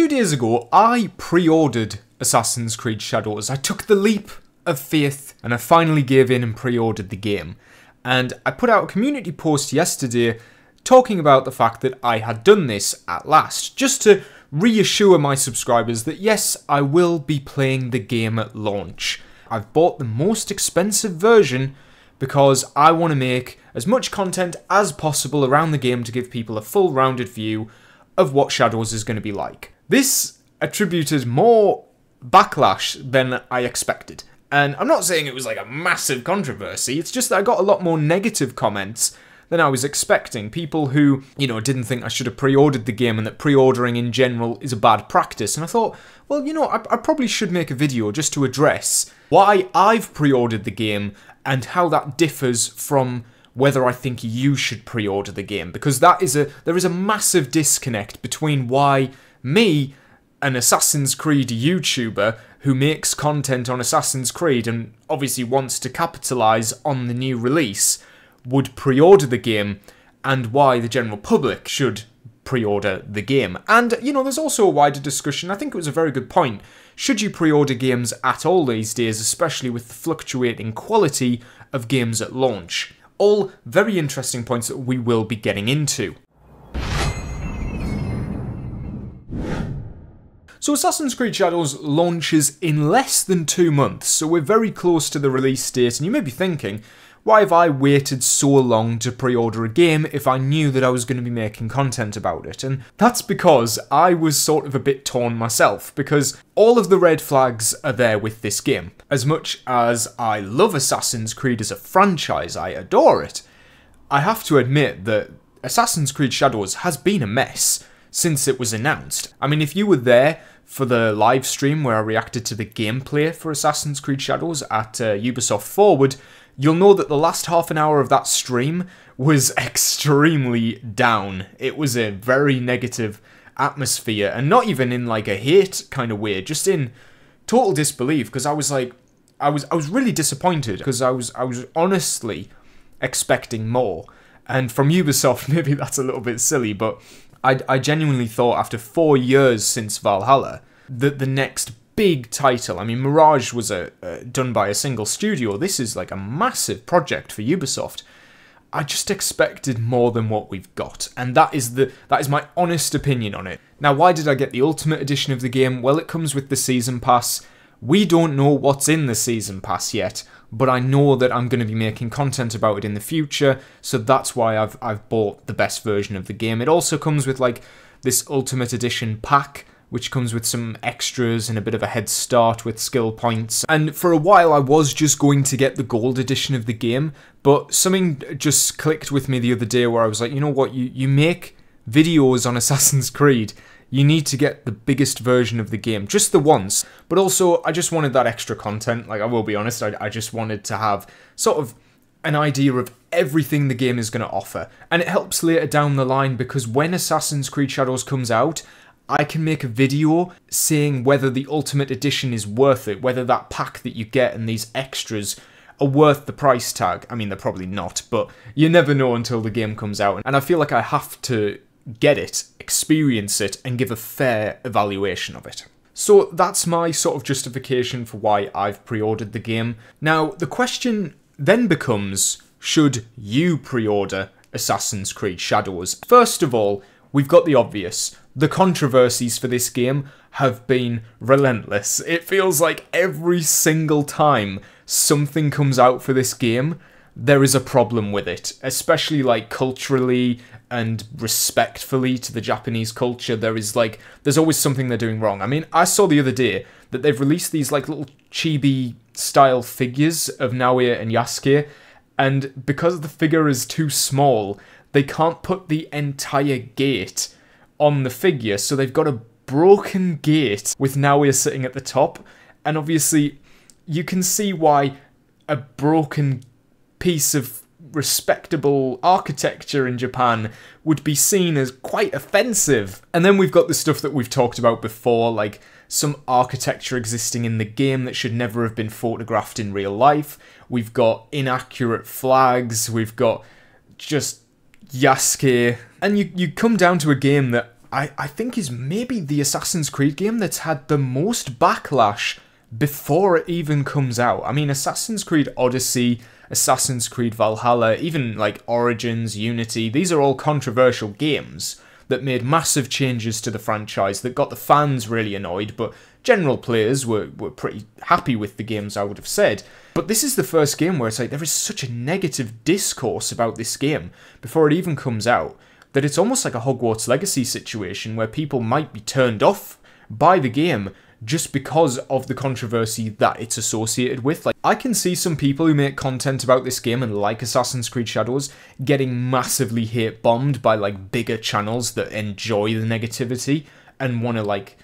2 days ago, I pre-ordered Assassin's Creed Shadows. I took the leap of faith and I finally gave in and pre-ordered the game. And I put out a community post yesterday talking about the fact that I had done this at last, just to reassure my subscribers that yes, I will be playing the game at launch. I've bought the most expensive version because I want to make as much content as possible around the game to give people a full rounded view of what Shadows is going to be like. This attributed more backlash than I expected. And I'm not saying it was like a massive controversy, it's just that I got a lot more negative comments than I was expecting. People who, didn't think I should have pre-ordered the game and that pre-ordering in general is a bad practice. And I thought, well, I probably should make a video just to address why I've pre-ordered the game and how that differs from whether I think you should pre-order the game. Because there is a massive disconnect between why me, an Assassin's Creed YouTuber who makes content on Assassin's Creed and obviously wants to capitalise on the new release, would pre-order the game, and why the general public should pre-order the game. And, there's also a wider discussion. I think it was a very good point. Should you pre-order games at all these days, especially with the fluctuating quality of games at launch? All very interesting points that we will be getting into. So Assassin's Creed Shadows launches in less than 2 months, so we're very close to the release date, and you may be thinking, why have I waited so long to pre-order a game if I knew that I was going to be making content about it? And that's because I was sort of a bit torn myself, because all of the red flags are there with this game. As much as I love Assassin's Creed as a franchise, I adore it, I have to admit that Assassin's Creed Shadows has been a mess since it was announced. I mean, if you were there for the live stream where I reacted to the gameplay for Assassin's Creed Shadows at Ubisoft Forward, you'll know that the last half an hour of that stream was extremely down. It was a very negative atmosphere, and not even in like a hate kind of way, just in total disbelief, because I was really disappointed, because I was honestly expecting more. And from Ubisoft, maybe that's a little bit silly, but I genuinely thought after 4 years since Valhalla that the next big title, I mean, Mirage was done by a single studio. This is like a massive project for Ubisoft. I just expected more than what we've got, and that is my honest opinion on it. Now, why did I get the Ultimate Edition of the game? Well, it comes with the Season Pass. We don't know what's in the Season Pass yet, but I know that I'm going to be making content about it in the future, so that's why I've bought the best version of the game. It also comes with like this Ultimate Edition pack, which comes with some extras and a bit of a head start with skill points. And for a while I was just going to get the gold edition of the game, but something just clicked with me the other day where I was like, you know what, you make videos on Assassin's Creed, you need to get the biggest version of the game, just the once. But also, I just wanted that extra content, like I will be honest, I just wanted to have sort of an idea of everything the game is going to offer. And it helps later down the line, because when Assassin's Creed Shadows comes out, I can make a video saying whether the Ultimate Edition is worth it, whether that pack that you get and these extras are worth the price tag. I mean, they're probably not, but you never know until the game comes out. And I feel like I have to get it, experience it, and give a fair evaluation of it. So that's my sort of justification for why I've pre-ordered the game. Now, the question then becomes, should you pre-order Assassin's Creed Shadows? First of all, we've got the obvious. The controversies for this game have been relentless. It feels like every single time something comes out for this game, there is a problem with it, especially like culturally and respectfully to the Japanese culture. There's always something they're doing wrong. I mean, I saw the other day that they've released these like little chibi style figures of Naoya and Yasuke, and because the figure is too small, they can't put the entire gate on the figure, so they've got a broken gate with Naoya sitting at the top, and obviously you can see why a broken piece of respectable architecture in Japan would be seen as quite offensive. And then we've got the stuff that we've talked about before, like some architecture existing in the game that should never have been photographed in real life. We've got inaccurate flags, we've got just Yasuke, and you come down to a game that I think is maybe the Assassin's Creed game that's had the most backlash before it even comes out. I mean, Assassin's Creed Odyssey, Assassin's Creed Valhalla, even like Origins, Unity, these are all controversial games that made massive changes to the franchise that got the fans really annoyed, but general players were pretty happy with the games, I would have said. But this is the first game where it's like there is such a negative discourse about this game before it even comes out that it's almost like a Hogwarts Legacy situation where people might be turned off by the game just because of the controversy that it's associated with. Like, I can see some people who make content about this game and like Assassin's Creed Shadows getting massively hate bombed by like bigger channels that enjoy the negativity and want to like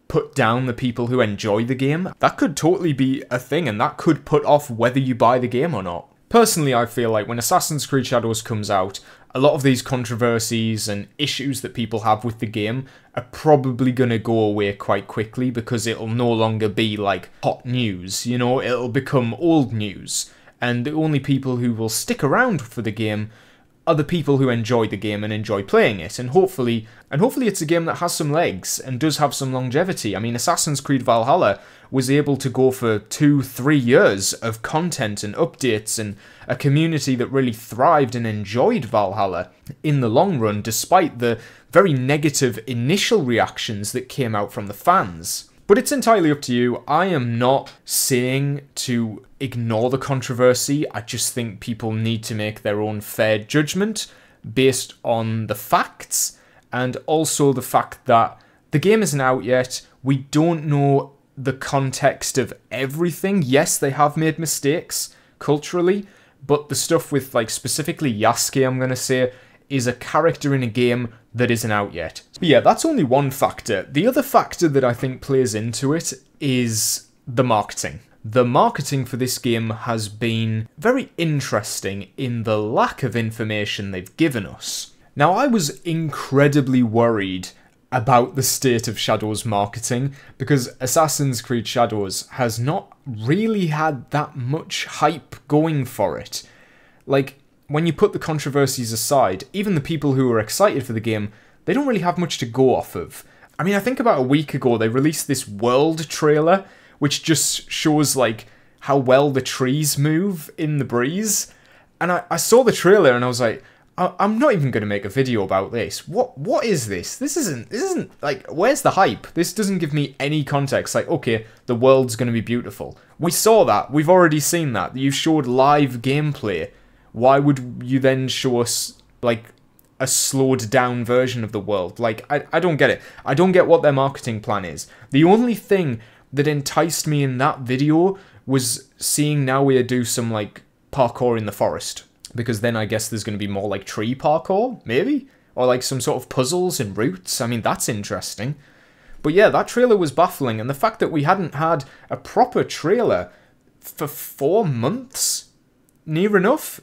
put down the people who enjoy the game. That could totally be a thing, and that could put off whether you buy the game or not. Personally, I feel like when Assassin's Creed Shadows comes out, a lot of these controversies and issues that people have with the game are probably going to go away quite quickly because it'll no longer be like hot news, you know, it'll become old news. And the only people who will stick around for the game are the people who enjoy the game and enjoy playing it, and hopefully it's a game that has some legs and does have some longevity. I mean, Assassin's Creed Valhalla was able to go for 2-3 years of content and updates and a community that really thrived and enjoyed Valhalla in the long run, despite the very negative initial reactions that came out from the fans. But it's entirely up to you. I am not saying to ignore the controversy. I just think people need to make their own fair judgment based on the facts, and also the fact that the game isn't out yet. We don't know the context of everything. Yes, they have made mistakes culturally, but the stuff with, like, specifically Yasuke, I'm going to say, is a character in a game that isn't out yet. But yeah, that's only one factor. The other factor that I think plays into it is the marketing. The marketing for this game has been very interesting in the lack of information they've given us. Now, I was incredibly worried about the state of Shadows marketing because Assassin's Creed Shadows has not really had that much hype going for it. Like, when you put the controversies aside, even the people who are excited for the game, they don't really have much to go off of. I mean, I think about a week ago they released this world trailer, which just shows, like, how well the trees move in the breeze. And I saw the trailer and I was like, I'm not even going to make a video about this. What is this? This isn't, like, where's the hype? This doesn't give me any context. Like, okay, the world's going to be beautiful. We saw that. We've already seen that. You showed live gameplay. Why would you then show us, like, a slowed down version of the world? Like, I don't get it. I don't get what their marketing plan is. The only thing that enticed me in that video was seeing Naoya do some, like, parkour in the forest. Because then I guess there's going to be more, like, tree parkour, maybe? Or, like, some sort of puzzles and routes. I mean, that's interesting. But yeah, that trailer was baffling. And the fact that we hadn't had a proper trailer for 4 months, near enough,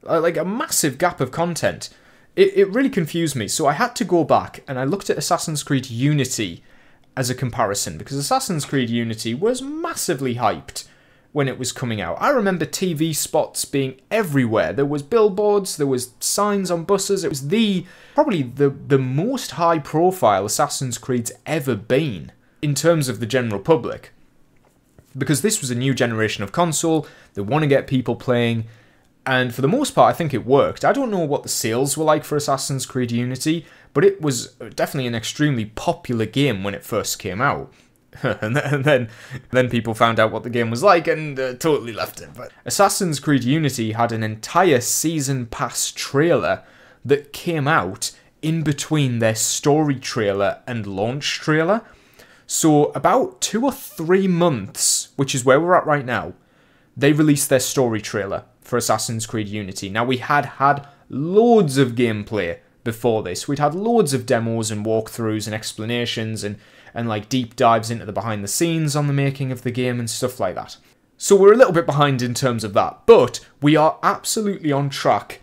like a massive gap of content, it really confused me. So I had to go back and I looked at Assassin's Creed Unity as a comparison, because Assassin's Creed Unity was massively hyped when it was coming out. I remember TV spots being everywhere. There was billboards, there was signs on buses. It was probably the most high profile Assassin's Creed's ever been in terms of the general public. Because this was a new generation of console, they want to get people playing, and for the most part I think it worked. I don't know what the sales were like for Assassin's Creed Unity, but it was definitely an extremely popular game when it first came out. and then people found out what the game was like and totally left it. But Assassin's Creed Unity had an entire season pass trailer that came out in between their story trailer and launch trailer. So about 2 or 3 months, which is where we're at right now, they released their story trailer for Assassin's Creed Unity. Now, we had loads of gameplay before this. We'd had loads of demos and walkthroughs and explanations and like deep dives into the behind the scenes on the making of the game and stuff like that. So we're a little bit behind in terms of that, but we are absolutely on track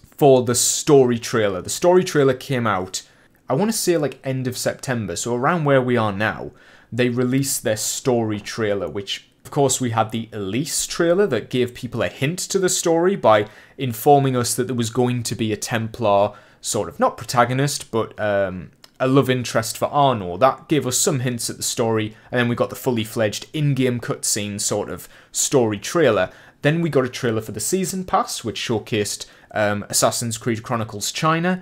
for the story trailer. The story trailer came out, I want to say like end of September, so around where we are now, they released their story trailer, which of course we had the Elise trailer that gave people a hint to the story by informing us that there was going to be a Templar sort of, not protagonist, but a a love interest for Arno. That gave us some hints at the story, and then we got the fully fledged in-game cutscene sort of story trailer. Then we got a trailer for the Season Pass, which showcased Assassin's Creed Chronicles China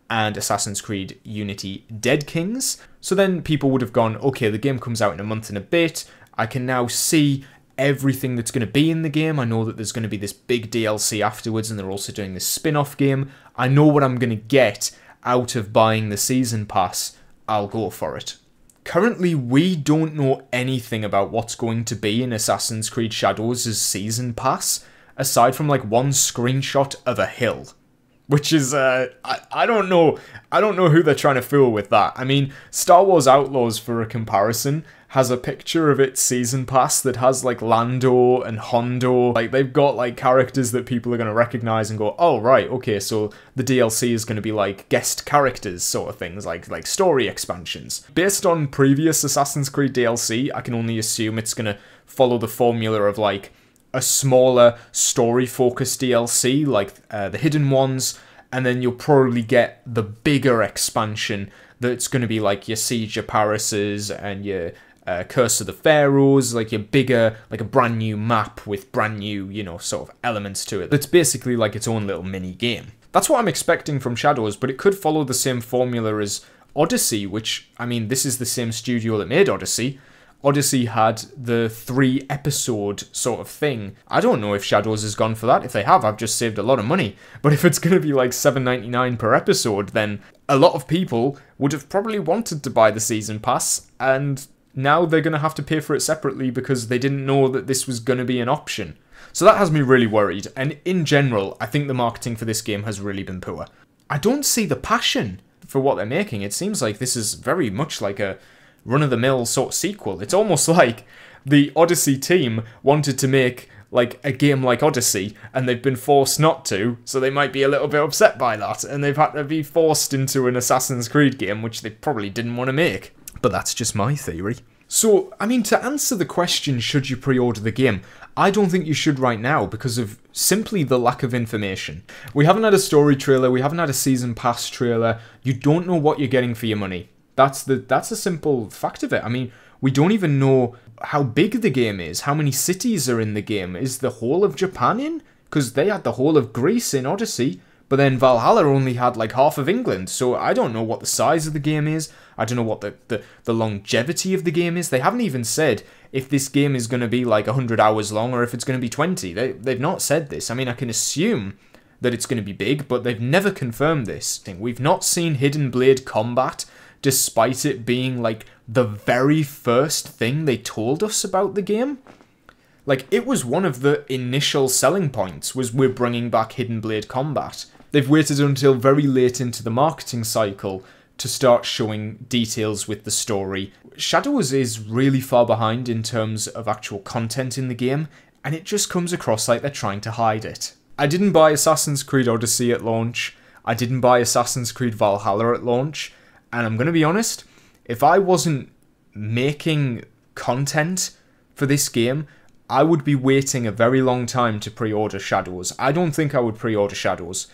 and Assassin's Creed Unity Dead Kings. So then people would have gone, okay, the game comes out in a month and a bit. I can now see everything that's going to be in the game. I know that there's going to be this big DLC afterwards, and they're also doing this spin-off game. I know what I'm going to get out of buying the Season Pass. I'll go for it. Currently, we don't know anything about what's going to be in Assassin's Creed Shadows' Season Pass, aside from like one screenshot of a hill. Which is, I don't know who they're trying to fool with that. I mean, Star Wars Outlaws, for a comparison, has a picture of its Season Pass that has, like, Lando and Hondo. Like, they've got, like, characters that people are going to recognise and go, oh, right, okay, so the DLC is going to be, like, guest characters sort of things, like story expansions. Based on previous Assassin's Creed DLC, I can only assume it's going to follow the formula of, like, a smaller story-focused DLC, like the Hidden Ones, and then you'll probably get the bigger expansion that's going to be like your Siege of Paris's and your Curse of the Pharaohs, like your bigger, like a brand new map with brand new, you know, sort of elements to it. That's basically like its own little mini game. That's what I'm expecting from Shadows, but it could follow the same formula as Odyssey, which, I mean, this is the same studio that made Odyssey. Odyssey had the 3-episode sort of thing. I don't know if Shadows has gone for that. If they have, I've just saved a lot of money. But if it's going to be like $7.99 per episode, then a lot of people would have probably wanted to buy the Season Pass, and now they're going to have to pay for it separately because they didn't know that this was going to be an option. So that has me really worried, and in general, I think the marketing for this game has really been poor. I don't see the passion for what they're making. It seems like this is very much like a run-of-the-mill sort of sequel. It's almost like the Odyssey team wanted to make like a game like Odyssey, and they've been forced not to, so they might be a little bit upset by that, and they've had to be forced into an Assassin's Creed game, which they probably didn't want to make. But that's just my theory. So, I mean, to answer the question, should you pre-order the game, I don't think you should right now because of simply the lack of information. We haven't had a story trailer, we haven't had a Season Pass trailer, you don't know what you're getting for your money. That's a simple fact of it. I mean, we don't even know how big the game is, how many cities are in the game. Is the whole of Japan in? Because they had the whole of Greece in Odyssey, but then Valhalla only had like half of England, so I don't know what the size of the game is. I don't know what the longevity of the game is. They haven't even said if this game is going to be like 100 hours long or if it's going to be 20. They've not said this. I mean, I can assume that it's going to be big, but they've never confirmed this. We've not seen Hidden Blade combat, despite it being, like, the very first thing they told us about the game. Like, it was one of the initial selling points, was we're bringing back Hidden Blade combat. They've waited until very late into the marketing cycle to start showing details with the story. Shadows is really far behind in terms of actual content in the game, and it just comes across like they're trying to hide it. I didn't buy Assassin's Creed Odyssey at launch. I didn't buy Assassin's Creed Valhalla at launch. And I'm going to be honest, if I wasn't making content for this game, I would be waiting a very long time to pre-order Shadows. I don't think I would pre-order Shadows.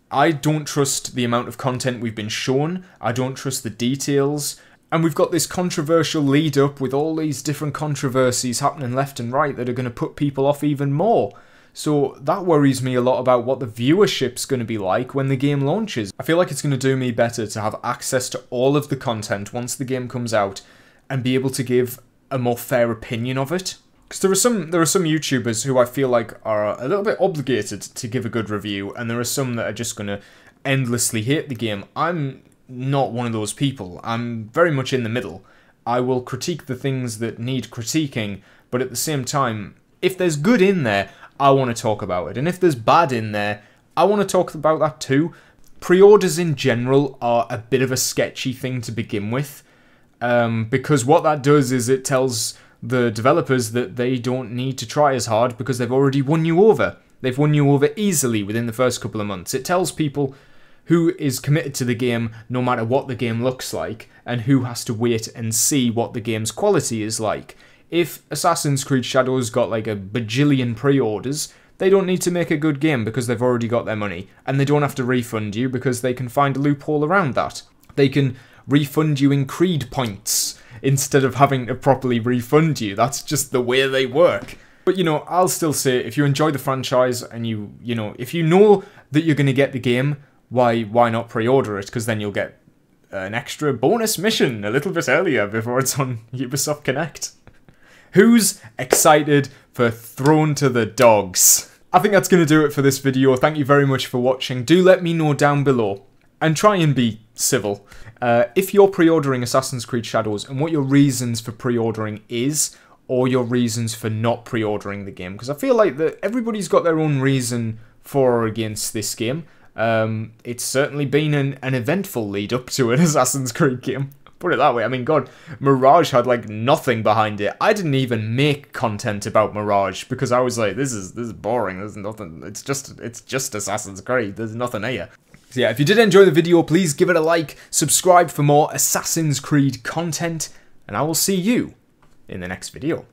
I don't trust the amount of content we've been shown. I don't trust the details. And we've got this controversial lead up with all these different controversies happening left and right that are going to put people off even more. So that worries me a lot about what the viewership's going to be like when the game launches. I feel like it's going to do me better to have access to all of the content once the game comes out and be able to give a more fair opinion of it. Because there are some YouTubers who I feel like are a little bit obligated to give a good review, and there are some that are just going to endlessly hate the game. I'm not one of those people. I'm very much in the middle. I will critique the things that need critiquing, but at the same time, if there's good in there, I want to talk about it. And if there's bad in there, I want to talk about that too. Pre-orders in general are a bit of a sketchy thing to begin with, because what that does is it tells the developers that they don't need to try as hard because they've already won you over. They've won you over easily within the first couple of months. It tells people who is committed to the game no matter what the game looks like, and who has to wait and see what the game's quality is like. If Assassin's Creed Shadows got like a bajillion pre-orders, they don't need to make a good game because they've already got their money, and they don't have to refund you because they can find a loophole around that. They can refund you in Creed points instead of having to properly refund you. That's just the way they work. But, you know, I'll still say, if you enjoy the franchise and you know, if you know that you're going to get the game, why not pre-order it? Because then you'll get an extra bonus mission a little bit earlier before it's on Ubisoft Connect. Who's excited for Thrown to the Dogs? I think that's going to do it for this video. Thank you very much for watching. Do let me know down below, and try and be civil, if you're pre-ordering Assassin's Creed Shadows and what your reasons for pre-ordering is, or your reasons for not pre-ordering the game. Because I feel like that everybody's got their own reason for or against this game. It's certainly been an eventful lead up to an Assassin's Creed game. Put it that way. I mean, God, Mirage had like nothing behind it. I didn't even make content about Mirage because I was like, this is boring. There's nothing. It's just Assassin's Creed. There's nothing here. So yeah, if you did enjoy the video, please give it a like, subscribe for more Assassin's Creed content, and I will see you in the next video.